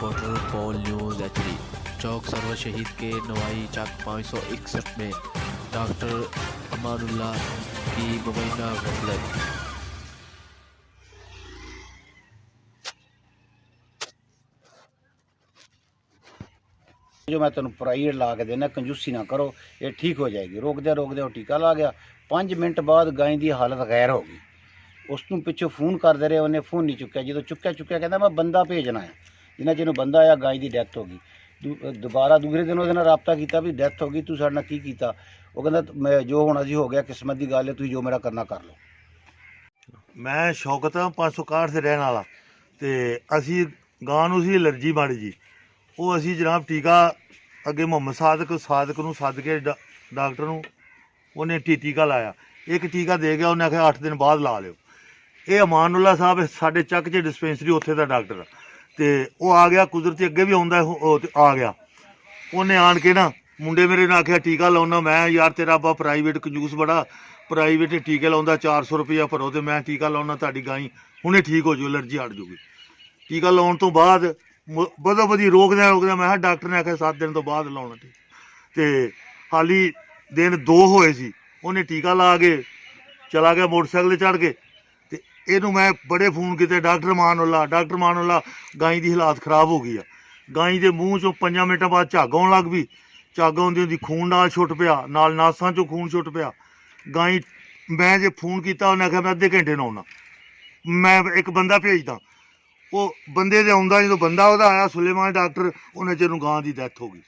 Reporter पोल news HD। चौक server शहीद के नवाई चक 561 में डॉक्टर अमानुल्लाह की मुबैना गफलत। जो मैं तेन प्राइवेट ला के देना, कंजूसी ना करो, ये ठीक हो जाएगी। रोकदे वो टीका ला गया। 5 मिनट बाद गाय की हालत गैर हो गई। उस तू पिछों फोन करते रहे, उन्हें फोन नहीं चुकया। जो चुकया कहता मैं बंदा भेजना है। जिन्हें जिन्हों बंदा आया, गाय की डैथ हो गई। दोबारा दूसरे दिन वो रबता किया भी डैथ हो गई, तू साडे नाल की कीता? वो कहता जो होना सी हो गया, किस्मत की गल है, तुसीं जो मेरा करना कर लो। मैं शौकत हाँ 561 से रहने वाला। तो असी गां नूं सी एलर्जी माड़ी जी, वो असी जनाब टीका अगे मुहम्मद सादक नूं सद के डॉक्टर नूं उन्हें टीका लाया। एक टीका दे गया, उन्हें आखिया 8 दिन बाद ला लिओ। ये अमानुल्लाह साहब साडे चक च डिस्पेंसरी उत्थे दा डॉक्टर, तो वो आ गया कुदरती, अगे भी आउंदा आ गया। उन्हें आन के ना मुंडे मेरे ने आखिया टीका लाउना। मैं यार तेरा अब्बा प्राइवेट कंजूस बड़ा, प्राइवेट टीके लाउंदा, 400 रुपया भरो तो मैं टीका लाउना, ताड़ी गाई हुणे ठीक हो जू, एलर्जी हट जूगी। टीका लाउण तो बाद बदो बदी रोकद मैं डॉक्टर ने आखिया 7 दिन तो बाद लाउना टीका, तो हाली दिन 2 होए सी। उन्हें टीका ला के चला गया मोटरसाइकिल चढ़ के। तो इनू मैं बड़े फोन किए, डॉक्टर मानुल्लाह गाई की हालात खराब हो गई है। गाई के मूँह चों 5 मिनटों बाद झग आउण लग पई। झग आउंदी आउंदी खून नाल छुट पिया, नाल नासां चों खून छुट पिया। गाई मैं जो फोन किया, उन्हें आखिया मैं अद्धे घंटे न आउणा, मैं एक बंदा भेजदा। वो बंदे दे आउंदा, जो बंदा वह आया सुलेमान डॉक्टर, उन्हें चिर गां की डैथ हो गई।